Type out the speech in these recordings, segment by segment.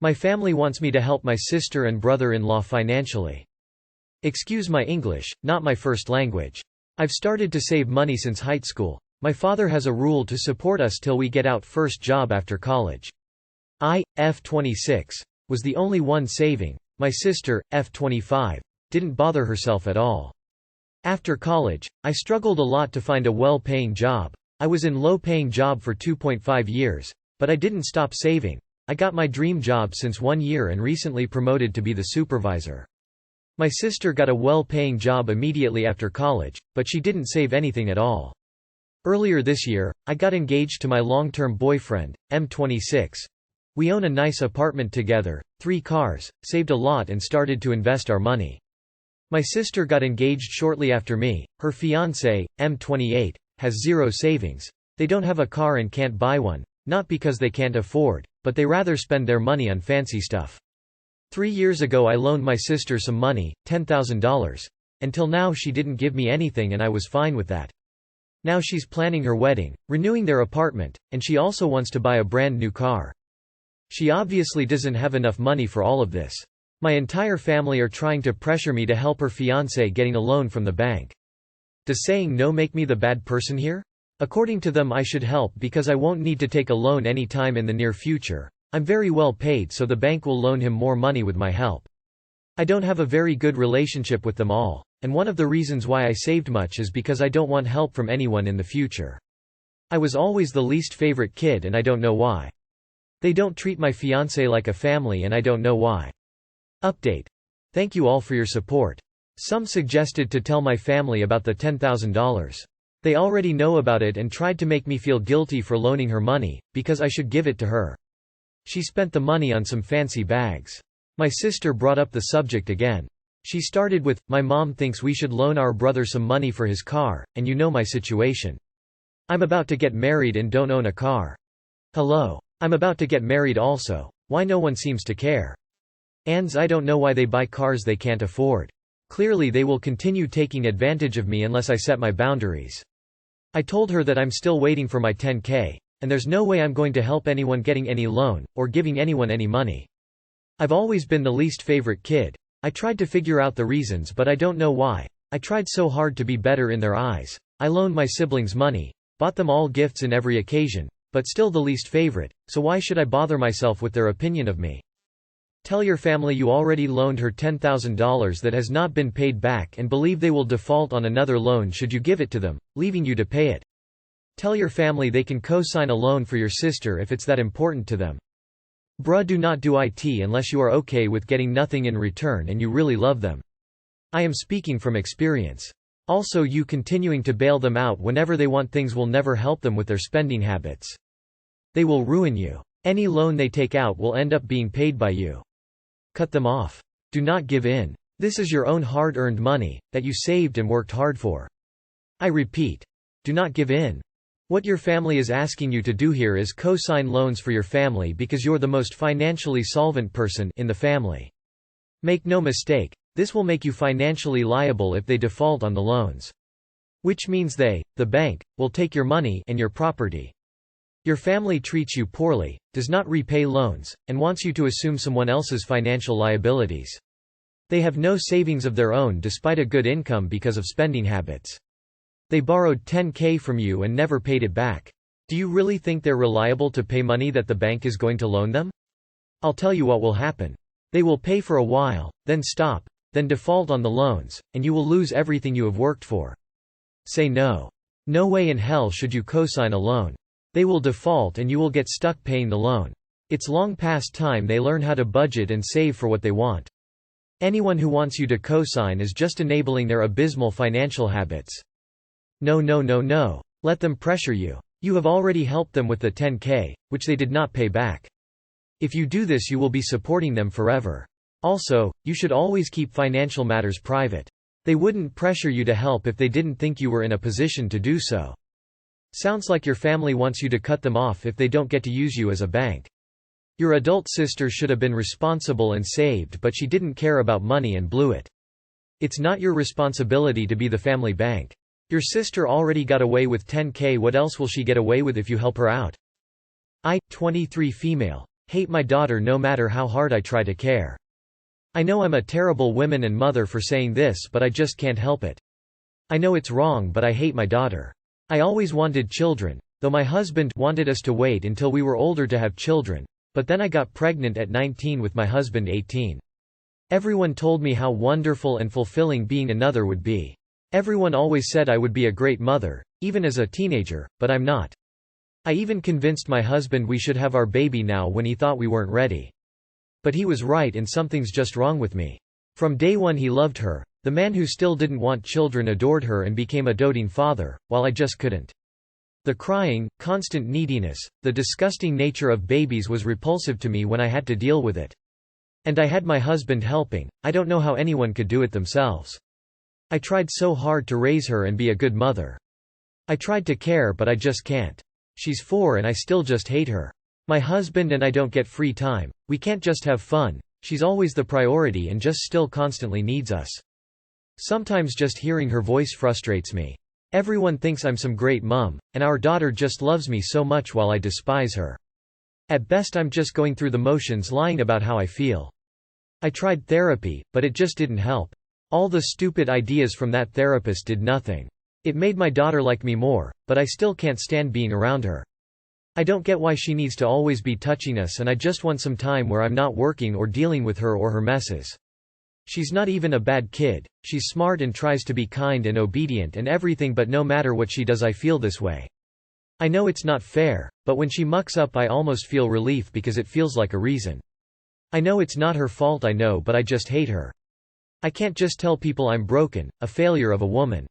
My family wants me to help my sister and brother-in-law financially. Excuse my English, not my first language. I've started to save money since high school. My father has a rule to support us till we get out first job after college. I, F26, was the only one saving. My sister, F25, didn't bother herself at all. After college, I struggled a lot to find a well-paying job. I was in low-paying job for 2.5 years, but I didn't stop saving. I got my dream job since 1 year and recently promoted to be the supervisor. My sister got a well-paying job immediately after college, but she didn't save anything at all. Earlier this year, I got engaged to my long-term boyfriend, M26. We own a nice apartment together, 3 cars, saved a lot and started to invest our money. My sister got engaged shortly after me. Her fiancé, M28, has zero savings. They don't have a car and can't buy one, not because they can't afford, but they rather spend their money on fancy stuff. 3 years ago I loaned my sister some money, $10,000. Until now she didn't give me anything and I was fine with that. Now she's planning her wedding, renewing their apartment, and she also wants to buy a brand new car. She obviously doesn't have enough money for all of this. My entire family are trying to pressure me to help her fiancé getting a loan from the bank. Does saying no make me the bad person here? According to them I should help because I won't need to take a loan any time in the near future. I'm very well paid so the bank will loan him more money with my help. I don't have a very good relationship with them all, and one of the reasons why I saved much is because I don't want help from anyone in the future. I was always the least favorite kid and I don't know why. They don't treat my fiancé like a family and I don't know why. Update. Thank you all for your support. Some suggested to tell my family about the $10,000. They already know about it and tried to make me feel guilty for loaning her money, because I should give it to her. She spent the money on some fancy bags. My sister brought up the subject again. She started with, "My mom thinks we should loan our brother some money for his car, and you know my situation. I'm about to get married and don't own a car. Hello. I'm about to get married also. Why no one seems to care? And I don't know why they buy cars they can't afford. Clearly they will continue taking advantage of me unless I set my boundaries." I told her that I'm still waiting for my 10K, and there's no way I'm going to help anyone getting any loan, or giving anyone any money. I've always been the least favorite kid. I tried to figure out the reasons but I don't know why. I tried so hard to be better in their eyes. I loaned my siblings money, bought them all gifts in every occasion, but still the least favorite, so why should I bother myself with their opinion of me? Tell your family you already loaned her $10,000 that has not been paid back and believe they will default on another loan should you give it to them, leaving you to pay it. Tell your family they can co-sign a loan for your sister if it's that important to them. Bruh, do not do it unless you are okay with getting nothing in return and you really love them. I am speaking from experience. Also, you continuing to bail them out whenever they want things will never help them with their spending habits. They will ruin you. Any loan they take out will end up being paid by you. Cut them off. Do not give in. This is your own hard-earned money, that you saved and worked hard for. I repeat. Do not give in. What your family is asking you to do here is co-sign loans for your family because you're the most financially solvent person in the family. Make no mistake, this will make you financially liable if they default on the loans. Which means they, the bank, will take your money and your property. Your family treats you poorly, does not repay loans, and wants you to assume someone else's financial liabilities. They have no savings of their own despite a good income because of spending habits. They borrowed $10K from you and never paid it back. Do you really think they're reliable to pay money that the bank is going to loan them? I'll tell you what will happen. They will pay for a while, then stop, then default on the loans, and you will lose everything you have worked for. Say no. No way in hell should you co-sign a loan. They will default and you will get stuck paying the loan. It's long past time they learn how to budget and save for what they want. Anyone who wants you to co-sign is just enabling their abysmal financial habits. No. Let them pressure you. You have already helped them with the $10K, which they did not pay back. If you do this you will be supporting them forever. Also, you should always keep financial matters private. They wouldn't pressure you to help if they didn't think you were in a position to do so. Sounds like your family wants you to cut them off if they don't get to use you as a bank. Your adult sister should have been responsible and saved, but she didn't care about money and blew it. It's not your responsibility to be the family bank. Your sister already got away with $10K. What else will she get away with if you help her out? I, 23 female. hate my daughter no matter how hard I try to care. I know I'm a terrible woman and mother for saying this, but I just can't help it. I know it's wrong, but I hate my daughter. I always wanted children, though my husband wanted us to wait until we were older to have children, but then I got pregnant at 19 with my husband 18. Everyone told me how wonderful and fulfilling being another would be. Everyone always said I would be a great mother, even as a teenager, but I'm not. I even convinced my husband we should have our baby now when he thought we weren't ready. But he was right, and something's just wrong with me. From day one he loved her. The man who still didn't want children adored her and became a doting father, while I just couldn't. The crying, constant neediness, the disgusting nature of babies was repulsive to me when I had to deal with it. And I had my husband helping. I don't know how anyone could do it themselves. I tried so hard to raise her and be a good mother. I tried to care, but I just can't. She's 4 and I still just hate her. My husband and I don't get free time. We can't just have fun. She's always the priority and just still constantly needs us. Sometimes just hearing her voice frustrates me. Everyone thinks I'm some great mom, and our daughter just loves me so much while I despise her. At best I'm just going through the motions, lying about how I feel. I tried therapy, but it just didn't help. All the stupid ideas from that therapist did nothing. It made my daughter like me more, but I still can't stand being around her. I don't get why she needs to always be touching us, and I just want some time where I'm not working or dealing with her or her messes. She's not even a bad kid, she's smart and tries to be kind and obedient and everything, but no matter what she does I feel this way. I know it's not fair, but when she mucks up I almost feel relief because it feels like a reason. I know it's not her fault, I know, but I just hate her. I can't just tell people I'm broken, a failure of a woman.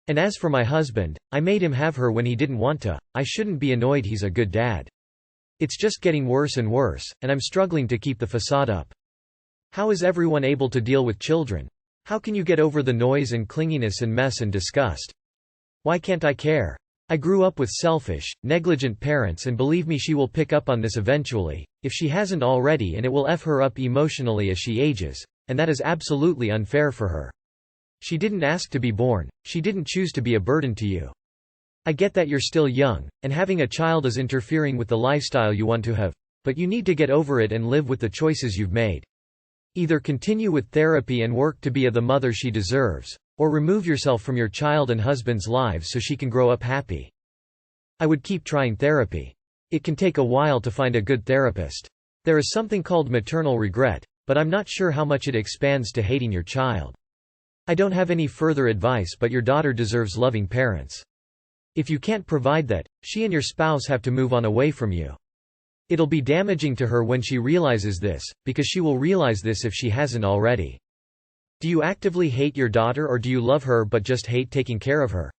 And as for my husband, I made him have her when he didn't want to. I shouldn't be annoyed, he's a good dad. It's just getting worse and worse, and I'm struggling to keep the facade up. How is everyone able to deal with children? How can you get over the noise and clinginess and mess and disgust? Why can't I care? I grew up with selfish, negligent parents, and believe me, she will pick up on this eventually, if she hasn't already, and it will F her up emotionally as she ages, and that is absolutely unfair for her. She didn't ask to be born, she didn't choose to be a burden to you. I get that you're still young, and having a child is interfering with the lifestyle you want to have, but you need to get over it and live with the choices you've made. Either continue with therapy and work to be the mother she deserves, or remove yourself from your child and husband's lives so she can grow up happy. I would keep trying therapy. It can take a while to find a good therapist. There is something called maternal regret, but I'm not sure how much it expands to hating your child. I don't have any further advice, but your daughter deserves loving parents. If you can't provide that, she and your spouse have to move on away from you. It'll be damaging to her when she realizes this, because she will realize this if she hasn't already. Do you actively hate your daughter, or do you love her but just hate taking care of her?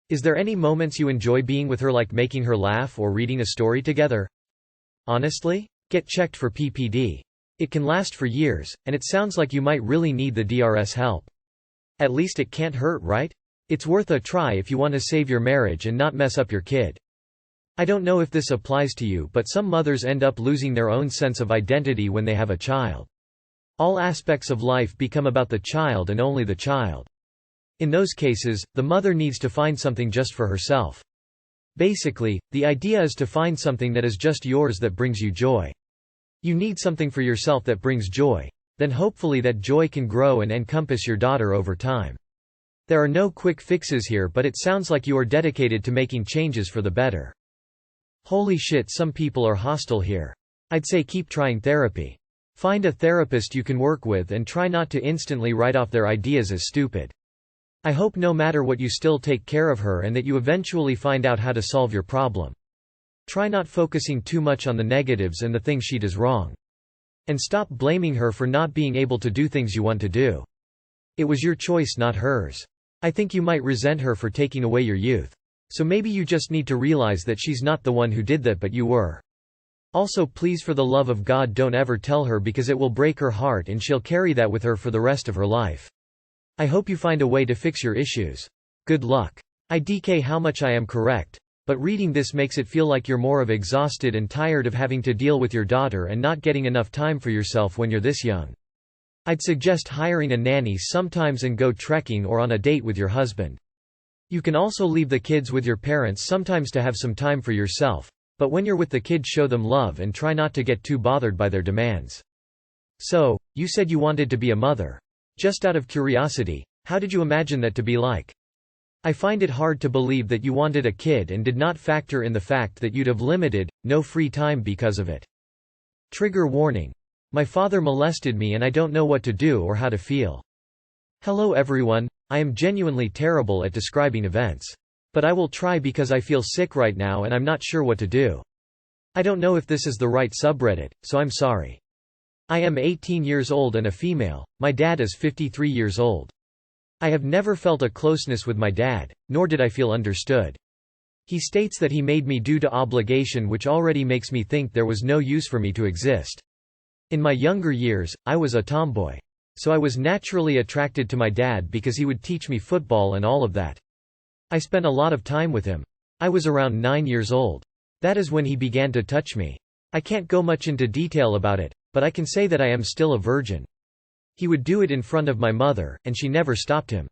Is there any moments you enjoy being with her, like making her laugh or reading a story together? Honestly? Get checked for PPD. It can last for years, and it sounds like you might really need the DRS help. At least it can't hurt, right? It's worth a try if you want to save your marriage and not mess up your kid. I don't know if this applies to you, but some mothers end up losing their own sense of identity when they have a child. All aspects of life become about the child and only the child. In those cases, the mother needs to find something just for herself. Basically, the idea is to find something that is just yours that brings you joy. You need something for yourself that brings joy. Then hopefully that joy can grow and encompass your daughter over time. There are no quick fixes here, but it sounds like you are dedicated to making changes for the better. Holy shit, some people are hostile here. I'd say keep trying therapy. Find a therapist you can work with and try not to instantly write off their ideas as stupid. I hope no matter what you still take care of her and that you eventually find out how to solve your problem. Try not focusing too much on the negatives and the things she does wrong. And stop blaming her for not being able to do things you want to do. It was your choice, not hers. I think you might resent her for taking away your youth. So maybe you just need to realize that she's not the one who did that, but you were. Also, please, for the love of God, don't ever tell her, because it will break her heart and she'll carry that with her for the rest of her life. I hope you find a way to fix your issues. Good luck. IDK how much I am correct, but reading this makes it feel like you're more of exhausted and tired of having to deal with your daughter and not getting enough time for yourself when you're this young. I'd suggest hiring a nanny sometimes and go trekking or on a date with your husband. You can also leave the kids with your parents sometimes to have some time for yourself, But when you're with the kids, show them love and try not to get too bothered by their demands. So, you said you wanted to be a mother. Just out of curiosity, how did you imagine that to be like? I find it hard to believe that you wanted a kid and did not factor in the fact that you'd have limited, no free time because of it. Trigger warning. My father molested me and I don't know what to do or how to feel. Hello everyone, I am genuinely terrible at describing events. But I will try because I feel sick right now and I'm not sure what to do. I don't know if this is the right subreddit, so I'm sorry. I am 18 years old and a female, my dad is 53 years old. I have never felt a closeness with my dad, nor did I feel understood. He states that he made me due to obligation, which already makes me think there was no use for me to exist. In my younger years, I was a tomboy. So I was naturally attracted to my dad because he would teach me football and all of that. I spent a lot of time with him. I was around 9 years old. That is when he began to touch me. I can't go much into detail about it, but I can say that I am still a virgin. He would do it in front of my mother, and she never stopped him.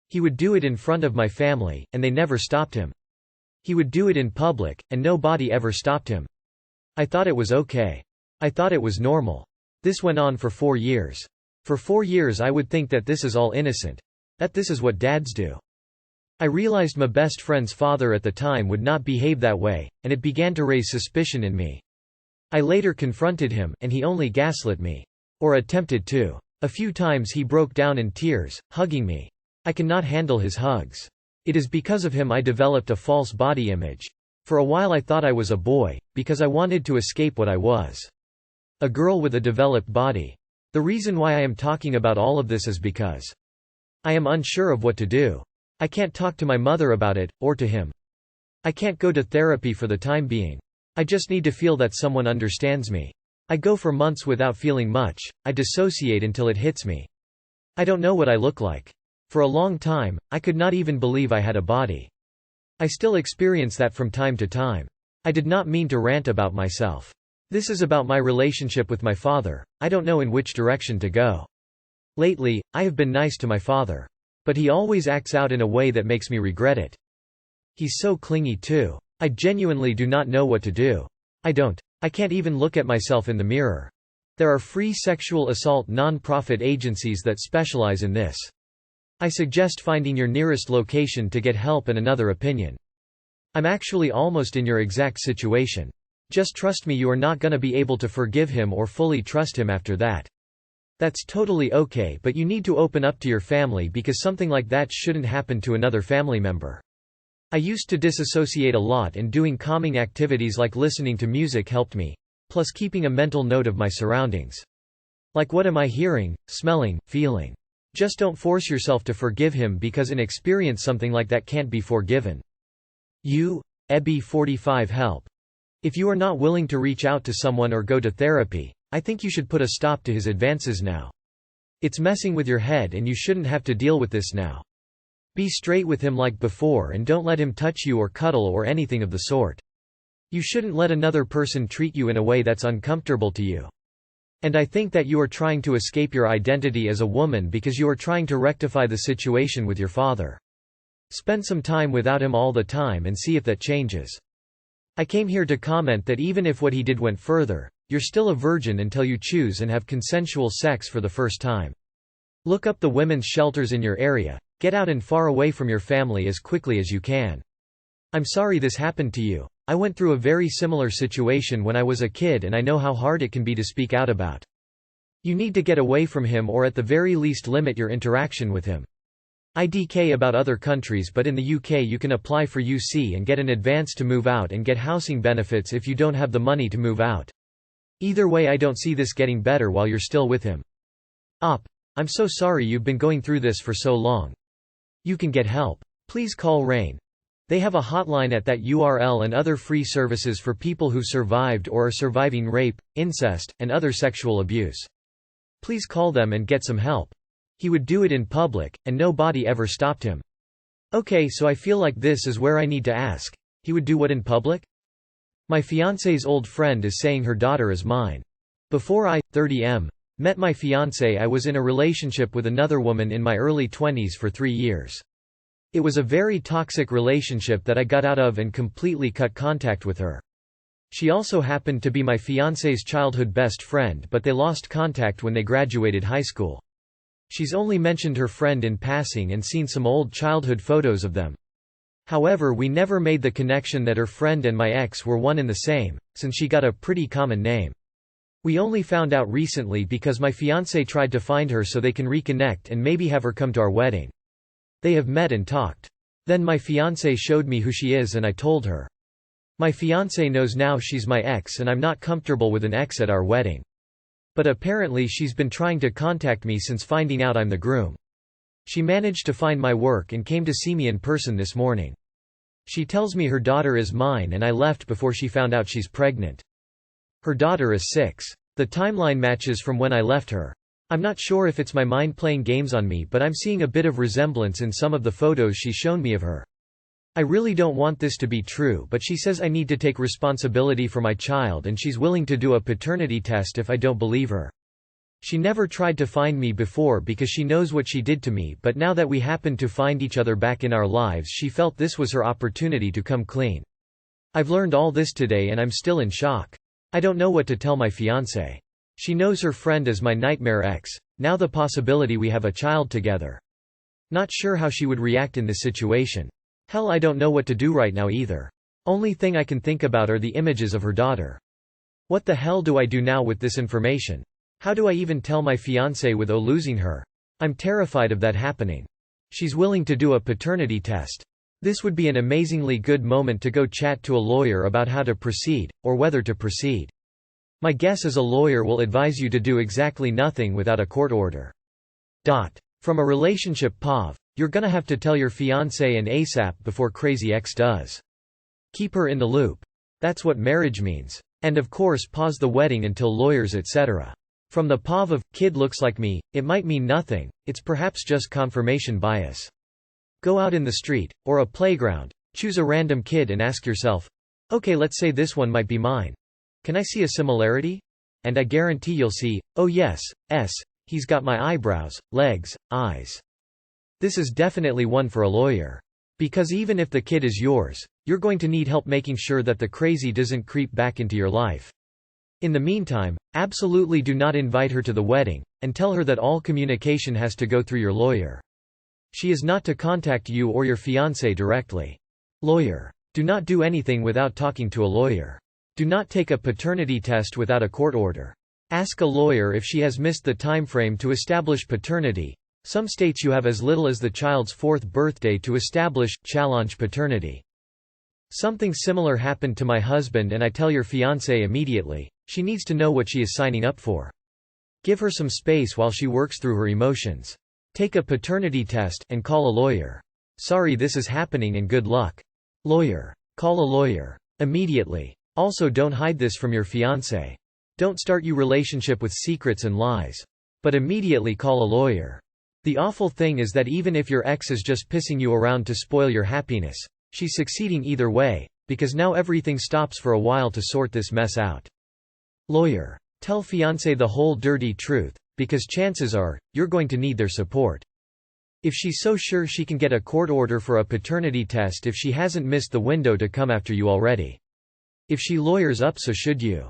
He would do it in front of my family, and they never stopped him. He would do it in public, and nobody ever stopped him. I thought it was okay. I thought it was normal. This went on for 4 years. For 4 years I would think that this is all innocent. That this is what dads do. I realized my best friend's father at the time would not behave that way, and it began to raise suspicion in me. I later confronted him, and he only gaslit me. Or attempted to. A few times he broke down in tears, hugging me. I cannot handle his hugs. It is because of him I developed a false body image. For a while I thought I was a boy, because I wanted to escape what I was. A girl with a developed body. The reason why I am talking about all of this is because I am unsure of what to do. I can't talk to my mother about it, or to him. I can't go to therapy for the time being. I just need to feel that someone understands me. I go for months without feeling much, I dissociate until it hits me. I don't know what I look like. For a long time, I could not even believe I had a body. I still experience that from time to time. I did not mean to rant about myself. This is about my relationship with my father. I don't know in which direction to go. Lately, I have been nice to my father. But he always acts out in a way that makes me regret it. He's so clingy too. I genuinely do not know what to do. I can't even look at myself in the mirror. There are free sexual assault non-profit agencies that specialize in this. I suggest finding your nearest location to get help and another opinion. I'm actually almost in your exact situation. Just trust me, you are not gonna be able to forgive him or fully trust him after that. That's totally okay, but you need to open up to your family because something like that shouldn't happen to another family member. I used to disassociate a lot, and doing calming activities like listening to music helped me, plus keeping a mental note of my surroundings. Like, what am I hearing, smelling, feeling? Just don't force yourself to forgive him because an experience something like that can't be forgiven. You, Ebby 45 help. If you are not willing to reach out to someone or go to therapy, I think you should put a stop to his advances now. It's messing with your head and you shouldn't have to deal with this now. Be straight with him like before and don't let him touch you or cuddle or anything of the sort. You shouldn't let another person treat you in a way that's uncomfortable to you. And I think that you are trying to escape your identity as a woman because you are trying to rectify the situation with your father. Spend some time without him all the time and see if that changes. I came here to comment that even if what he did went further, you're still a virgin until you choose and have consensual sex for the first time. Look up the women's shelters in your area. Get out and far away from your family as quickly as you can. I'm sorry this happened to you. I went through a very similar situation when I was a kid and I know how hard it can be to speak out about. You need to get away from him or at the very least limit your interaction with him. IDK about other countries, but in the UK you can apply for UC and get an advance to move out and get housing benefits if you don't have the money to move out. Either way, I don't see this getting better while you're still with him. I'm so sorry you've been going through this for so long. You can get help. Please call RAIN. They have a hotline at that URL and other free services for people who survived or are surviving rape, incest, and other sexual abuse. Please call them and get some help. He would do it in public, and nobody ever stopped him. Okay, so I feel like this is where I need to ask. He would do what in public? My fiance's old friend is saying her daughter is mine. Before I, 30M, met my fiance, I was in a relationship with another woman in my early 20s for 3 years. It was a very toxic relationship that I got out of and completely cut contact with her. She also happened to be my fiancé's childhood best friend, but they lost contact when they graduated high school. She's only mentioned her friend in passing and seen some old childhood photos of them. However, we never made the connection that her friend and my ex were one and the same, since she got a pretty common name. We only found out recently because my fiancé tried to find her so they can reconnect and maybe have her come to our wedding. They have met and talked. Then my fiancé showed me who she is and I told her. My fiancé knows now she's my ex and I'm not comfortable with an ex at our wedding. But apparently she's been trying to contact me since finding out I'm the groom. She managed to find my work and came to see me in person this morning. She tells me her daughter is mine and I left before she found out she's pregnant. Her daughter is 6. The timeline matches from when I left her. I'm not sure if it's my mind playing games on me, but I'm seeing a bit of resemblance in some of the photos she's shown me of her. I really don't want this to be true, but she says I need to take responsibility for my child and she's willing to do a paternity test if I don't believe her. She never tried to find me before because she knows what she did to me, but now that we happened to find each other back in our lives, she felt this was her opportunity to come clean. I've learned all this today and I'm still in shock. I don't know what to tell my fiancé. She knows her friend as my nightmare ex, now the possibility we have a child together. Not sure how she would react in this situation. Hell, I don't know what to do right now either. Only thing I can think about are the images of her daughter. What the hell do I do now with this information? How do I even tell my fiancé without losing her? I'm terrified of that happening. She's willing to do a paternity test. This would be an amazingly good moment to go chat to a lawyer about how to proceed, or whether to proceed. My guess is a lawyer will advise you to do exactly nothing without a court order. From a relationship POV, you're gonna have to tell your fiancé and ASAP before crazy ex does. Keep her in the loop. That's what marriage means. And of course pause the wedding until lawyers etc. From the POV of, kid looks like me, it might mean nothing, it's perhaps just confirmation bias. Go out in the street, or a playground, choose a random kid and ask yourself, okay, let's say this one might be mine. Can I see a similarity? And I guarantee you'll see, oh yes, he's got my eyebrows, legs, eyes. This is definitely one for a lawyer. Because even if the kid is yours, you're going to need help making sure that the crazy doesn't creep back into your life. In the meantime, absolutely do not invite her to the wedding, and tell her that all communication has to go through your lawyer. She is not to contact you or your fiancé directly. Lawyer. Do not do anything without talking to a lawyer. Do not take a paternity test without a court order. Ask a lawyer if she has missed the time frame to establish paternity. Some states you have as little as the child's 4th birthday to establish, challenge paternity. Something similar happened to my husband and I tell your fiancé immediately. She needs to know what she is signing up for. Give her some space while she works through her emotions. Take a paternity test and call a lawyer. Sorry this is happening and good luck. Lawyer. Call a lawyer. Immediately. Also don't hide this from your fiancé. Don't start your relationship with secrets and lies. But immediately call a lawyer. The awful thing is that even if your ex is just pissing you around to spoil your happiness, she's succeeding either way, because now everything stops for a while to sort this mess out. Lawyer. Tell fiancé the whole dirty truth, because chances are, you're going to need their support. If she's so sure she can get a court order for a paternity test if she hasn't missed the window to come after you already. If she lawyers up, so should you.